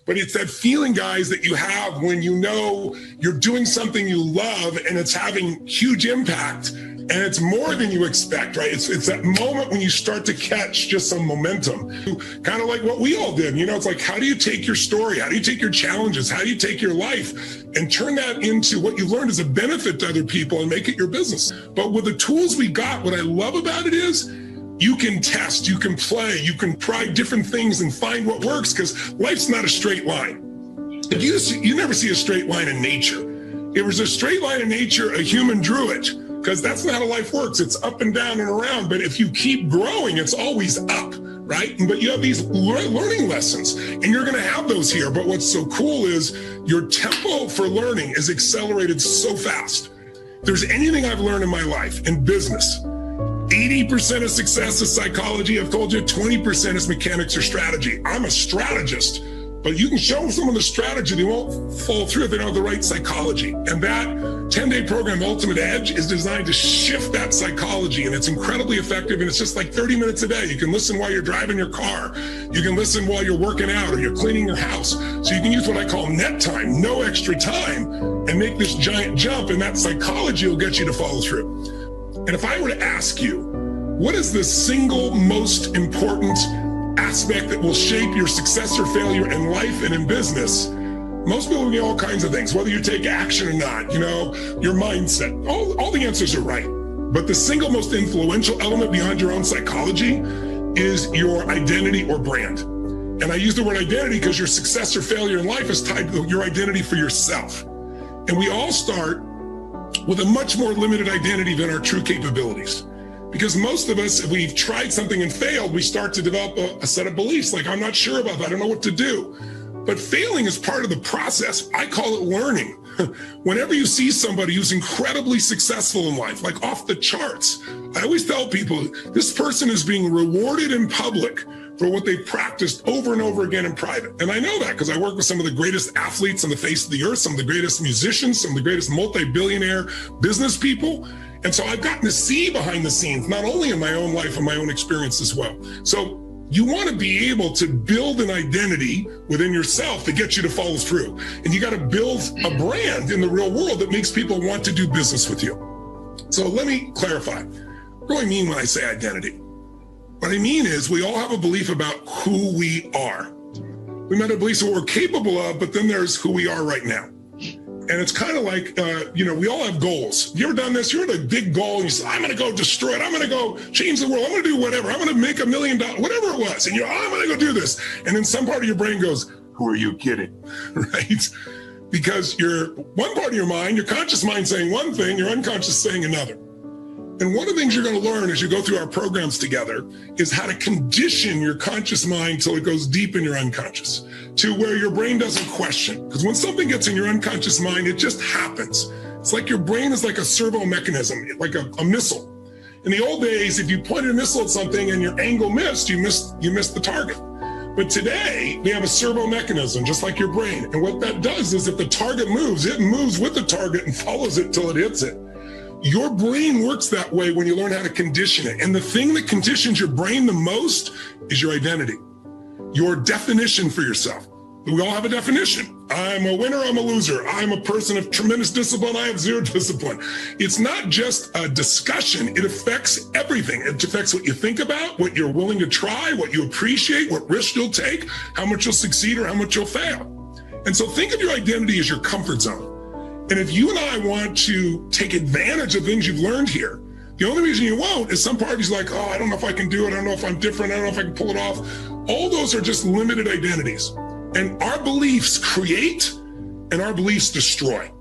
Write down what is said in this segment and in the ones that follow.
But it's that feeling, guys, that you have when you know you're doing something you love and it's having huge impact and it's more than you expect, right? It's that moment when you start to catch just some momentum, kind of like what we all did. It's like, how do you take your story? How do you take your challenges? How do you take your life and turn that into what you've learned as a benefit to other people and make it your business? But with the tools we got, what I love about it is you can test, you can play, you can try different things and find what works, because life's not a straight line. You never see a straight line in nature. If there was a straight line in nature, a human drew it, because that's not how life works. It's up and down and around. But if you keep growing, it's always up, right? But you have these learning lessons, and you're going to have those here. But what's so cool is your tempo for learning is accelerated so fast. If there's anything I've learned in my life, in business, 80% of success is psychology. I've told you 20% is mechanics or strategy. I'm a strategist, but you can show someone the strategy, they won't fall through if they don't have the right psychology. And that 10-day program, Ultimate Edge, is designed to shift that psychology, and it's incredibly effective. And it's just like 30 minutes a day. You can listen while you're driving your car. You can listen while you're working out or you're cleaning your house. So you can use what I call net time, no extra time, and make this giant jump, and that psychology will get you to follow through. And if I were to ask you, what is the single most important aspect that will shape your success or failure in life and in business? Most people give all kinds of things, whether you take action or not, your mindset, all the answers are right. But the single most influential element beyond your own psychology is your identity or brand. And I use the word identity because your success or failure in life is tied to your identity for yourself. And we all start with a much more limited identity than our true capabilities. Because most of us, if we've tried something and failed, we start to develop a set of beliefs like, I'm not sure about that, I don't know what to do. But failing is part of the process. I call it learning. Whenever you see somebody who's incredibly successful in life, like off the charts, I always tell people, this person is being rewarded in public for what they've practiced over and over again in private. And I know that because I work with some of the greatest athletes on the face of the earth, some of the greatest musicians, some of the greatest multi-billionaire business people. And so I've gotten to see behind the scenes, not only in my own life and my own experience as well. So you want to be able to build an identity within yourself that gets you to follow through. And you got to build a brand in the real world that makes people want to do business with you. So let me clarify. What do I mean when I say identity? What I mean is we all have a belief about who we are. We might have beliefs of what we're capable of, but then there's who we are right now. And it's kind of like, we all have goals. You ever done this? You're at a big goal and you say, I'm going to go destroy it. I'm going to go change the world. I'm going to do whatever. I'm going to make $1 million, whatever it was. And I'm going to go do this. And then some part of your brain goes, who are you kidding? Right? Because one part of your mind, your conscious mind saying one thing, your unconscious saying another. And one of the things you're going to learn as you go through our programs together is how to condition your conscious mind till it goes deep in your unconscious, to where your brain doesn't question. Because when something gets in your unconscious mind, it just happens. It's like your brain is like a servo mechanism, like a missile. In the old days, if you pointed a missile at something and your angle missed, you missed the target. But today, we have a servo mechanism, just like your brain. And what that does is if the target moves, it moves with the target and follows it till it hits it. Your brain works that way when you learn how to condition it. And the thing that conditions your brain the most is your identity, your definition for yourself. We all have a definition. I'm a winner, I'm a loser. I'm a person of tremendous discipline, I have zero discipline. It's not just a discussion, it affects everything. It affects what you think about, what you're willing to try, what you appreciate, what risks you'll take, how much you'll succeed or how much you'll fail. And so think of your identity as your comfort zone. And if you and I want to take advantage of things you've learned here, the only reason you won't is some part of you's like, oh, I don't know if I can do it. I don't know if I'm different. I don't know if I can pull it off. All those are just limited identities. And our beliefs create and our beliefs destroy.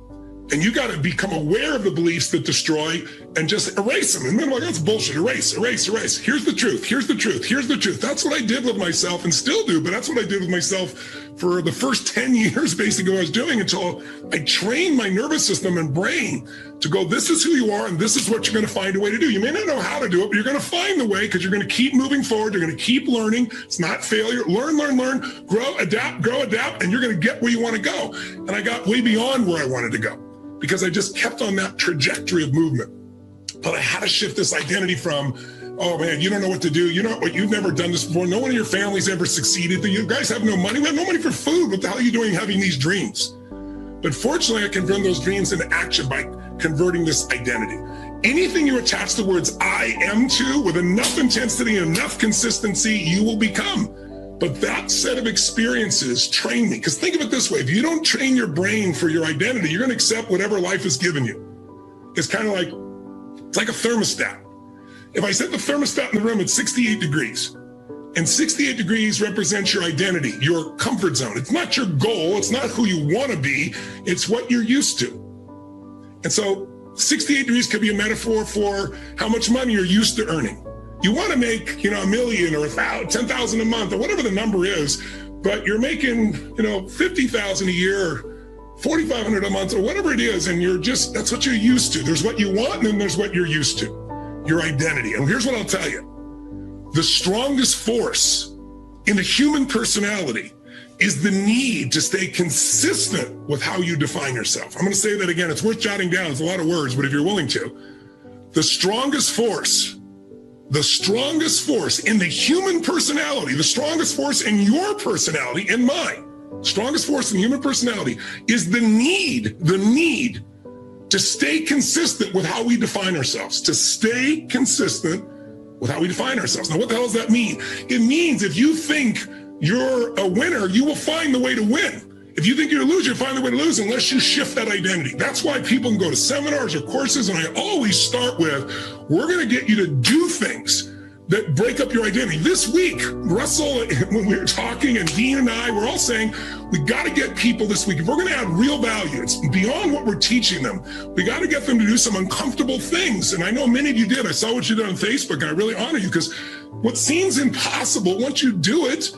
And you got to become aware of the beliefs that destroy and just erase them. And then like, that's bullshit. Erase. Here's the truth. Here's the truth. That's what I did with myself and still do. But that's what I did with myself for the first 10 years, basically, what I was doing until I trained my nervous system and brain to go, this is who you are and this is what you're going to find a way to do. You may not know how to do it, but you're going to find the way because you're going to keep moving forward. You're going to keep learning. It's not failure. Learn, grow, adapt, and you're going to get where you want to go. And I got way beyond where I wanted to go because I just kept on that trajectory of movement. But I had to shift this identity from oh man, you don't know what to do. You know what? You've never done this before. No one in your family's ever succeeded. You guys have no money. We have no money for food. What the hell are you doing having these dreams? But fortunately, I can turn those dreams into action by converting this identity. Anything you attach the words I am to with enough intensity and enough consistency, you will become. But that set of experiences train me. Because think of it this way, if you don't train your brain for your identity, you're going to accept whatever life has given you. It's kind of like, it's like a thermostat. If I set the thermostat in the room at 68 degrees, and 68 degrees represents your identity, your comfort zone. It's not your goal. It's not who you want to be. It's what you're used to. And so 68 degrees could be a metaphor for how much money you're used to earning. You want to make, $1 million or 10,000 a month or whatever the number is, but you're making, 50,000 a year or 4,500 a month or whatever it is. And that's what you're used to. There's what you want and then there's what you're used to, your identity. And here's what I'll tell you. The strongest force in the human personality is the need to stay consistent with how you define yourself. I'm going to say that again. It's worth jotting down. It's a lot of words, but if you're willing to, the strongest force in the human personality, the strongest force in your personality and mine, strongest force in human personality is the need to stay consistent with how we define ourselves, to stay consistent with how we define ourselves. Now, what the hell does that mean? It means if you think you're a winner, you will find the way to win. If you think you're a loser, you'll find the way to lose unless you shift that identity. That's why people can go to seminars or courses, and I always start with, we're going to get you to do things that break up your identity. This week, Russell, when we were talking, and Dean and I, we're all saying, we got to get people this week. If we're going to add real value, it's beyond what we're teaching them. We got to get them to do some uncomfortable things. And I know many of you did. I saw what you did on Facebook, and I really honor you, because what seems impossible, once you do it,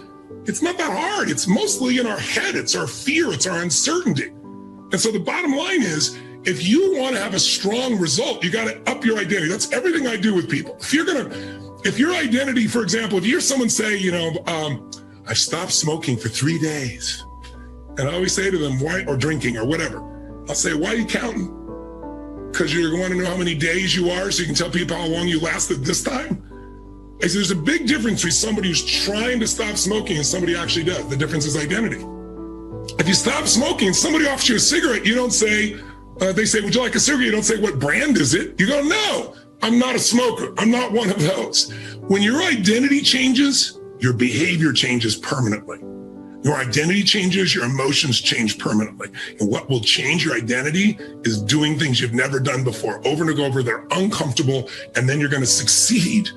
it's not that hard. It's mostly in our head. It's our fear. It's our uncertainty. And so the bottom line is, if you want to have a strong result, you got to up your identity. That's everything I do with people. If your identity, for example, if you hear someone say, I stopped smoking for 3 days, and I always say to them, why, or drinking or whatever, I'll say, why are you counting? Because you want to know how many days you are so you can tell people how long you lasted this time? I say, there's a big difference between somebody who's trying to stop smoking and somebody who actually does. The difference is identity. If you stop smoking and somebody offers you a cigarette, you don't say, they say, would you like a cigarette? You don't say, what brand is it? You go, no. I'm not a smoker. I'm not one of those. When your identity changes, your behavior changes permanently. Your identity changes, your emotions change permanently. And what will change your identity is doing things you've never done before, over and over. They're uncomfortable, and then you're going to succeed